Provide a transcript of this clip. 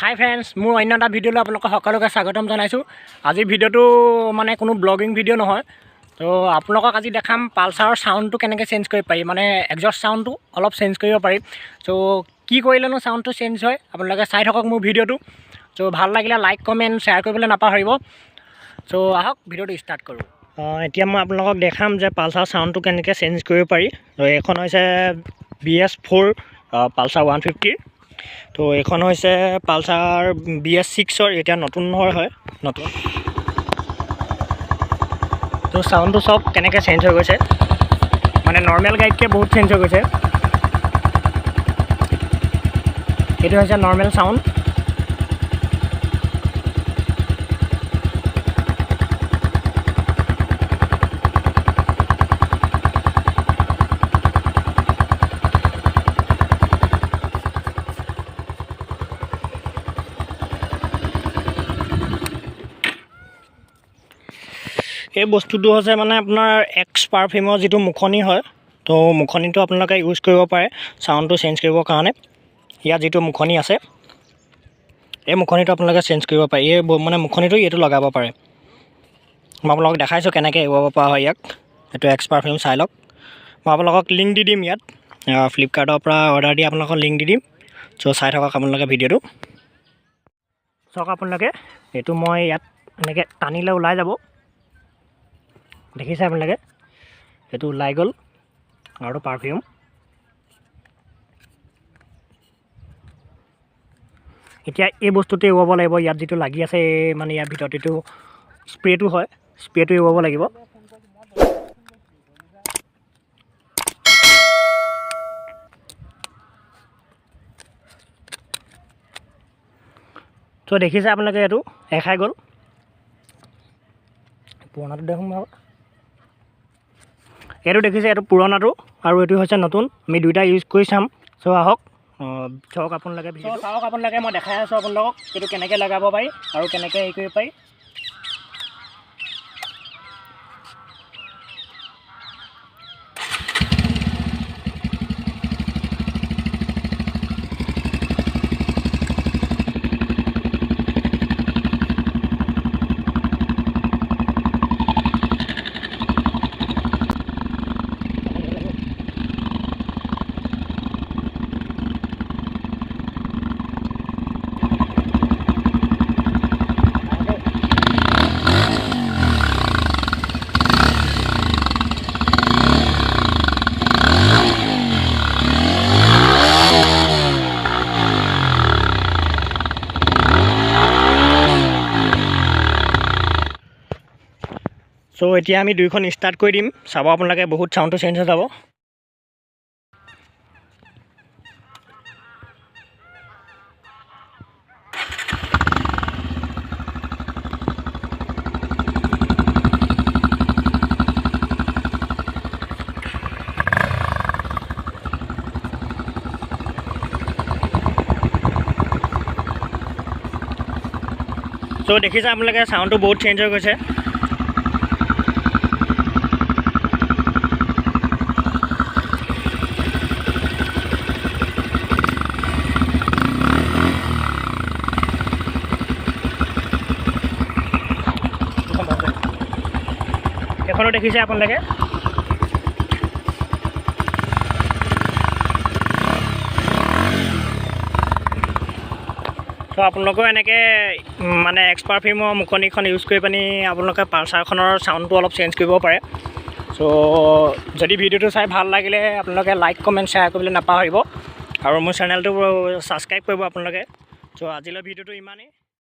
হাই friends, মোৰ অন্য এটা ভিডিঅ'লৈ আপোনালোকক সকলোকে স্বাগতম জনাইছোঁ। আজিৰ ভিডিঅ'টো মানে কোনো ব্লগিং ভিডিঅ' নহয়। তো আপোনালোকক আজি দেখাম পালচাৰৰ চাউণ্ডটো কেনেকৈ চেঞ্জ কৰিব পাৰি, মানে এক্সজষ্ট চাউণ্ডটো অলপ চেঞ্জ কৰিব পাৰি। চ' কি কৰিলেনো চাউণ্ডটো চেঞ্জ হয় আপোনালোকে চাই থাকক মোৰ ভিডিঅ'টো। চ' ভাল লাগিলে লাইক কমেণ্ট শ্বেয়াৰ কৰিবলৈ নাপাহৰিব। চ' আহক ভিডিঅ'টো ষ্টাৰ্ট কৰোঁ। এতিয়া মই আপোনালোকক দেখাম যে পালচাৰ চাউণ্ডটো কেনেকৈ চেঞ্জ কৰিব পাৰি। তো এইখন হৈছে BS4 পালচাৰ 150। তো এইখন হৈছে পালচাৰ BS6ৰ, এতিয়া নতুন হয় নতুন। তো চাউণ্ডটো চব কেনেকৈ চেঞ্জ হৈ গৈছে, মানে নৰ্মেল গাড়ীতকৈ বহুত চেঞ্জ হৈ গৈছে। এইটো হৈছে নৰ্মেল চাউণ্ড। এই বস্তুটো হৈছে মানে আপোনাৰ এক্স পাৰফিউমৰ যিটো মুখনি হয়, তো মুখনিটো আপোনালোকে ইউজ কৰিব পাৰে চাউণ্ডটো চেঞ্জ কৰিবৰ কাৰণে। ইয়াত যিটো মুখনি আছে, এই মুখনিটো আপোনালোকে চেঞ্জ কৰিব পাৰে। এই মানে মুখনিটো এইটো লগাব পাৰে। মই আপোনালোকক দেখাইছোঁ কেনেকৈ এৰুৱাব পৰা হয় ইয়াক। এইটো এক্স পাৰফিউম চাই লওক। মই আপোনালোকক লিংক দি দিম ইয়াত, ফ্লিপকাৰ্টৰ পৰা অৰ্ডাৰ দি আপোনালোকক লিংক দি দিম। চ' চাই থাকক আপোনালোকে ভিডিঅ'টো। চাওক আপোনালোকে, এইটো মই ইয়াত এনেকৈ টানিলে ওলাই যাব, দেখিছে আপোনালোকে, সেইটো ওলাই গ'ল আৰু পাৰফিউম। এতিয়া এই বস্তুটো এৰুৱাব লাগিব। ইয়াত যিটো লাগি আছে মানে ইয়াৰ ভিতৰত এইটো স্প্ৰেটো হয়, স্প্ৰেটো এৰুৱাব লাগিব। ত' দেখিছে আপোনালোকে, এইটো এখাই গ'ল। পুৰণাটো দেখোন বাৰু, এইটো দেখিছে, এইটো পুৰণাটো আৰু এইটো হৈছে নতুন। আমি দুইটা ইউজ কৰি চাম। চ' আহক চাওক আপোনালোকে ভিডিঅ'। চাওক আপোনালোকে, মই দেখাই আছোঁ আপোনালোকক এইটো কেনেকৈ লগাব পাৰি আৰু কেনেকৈ হেৰি কৰিব পাৰি। চ' এতিয়া আমি দুইখন ষ্টাৰ্ট কৰি দিম, চাব আপোনালোকে বহুত চাউণ্ডটো চেঞ্জ হৈ যাব। চ' দেখিছে আপোনালোকে চাউণ্ডটো বহুত চেঞ্জ হৈ গৈছে। এখনো দেখিছে আপোনালোকে। চ' আপোনালোকেও এনেকৈ মানে এক্স পাৰফিউমৰ মুখনিখন ইউজ কৰি পিনি আপোনালোকে পালচাৰখনৰ চাউণ্ডটো অলপ চেঞ্জ কৰিব পাৰে। চ' যদি ভিডিঅ'টো চাই ভাল লাগিলে আপোনালোকে লাইক কমেণ্ট শ্বেয়াৰ কৰিবলৈ নাপাহৰিব আৰু মোৰ চেনেলটো ছাবস্ক্ৰাইব কৰিব আপোনালোকে। চ' আজিলৈ ভিডিঅ'টো ইমানেই।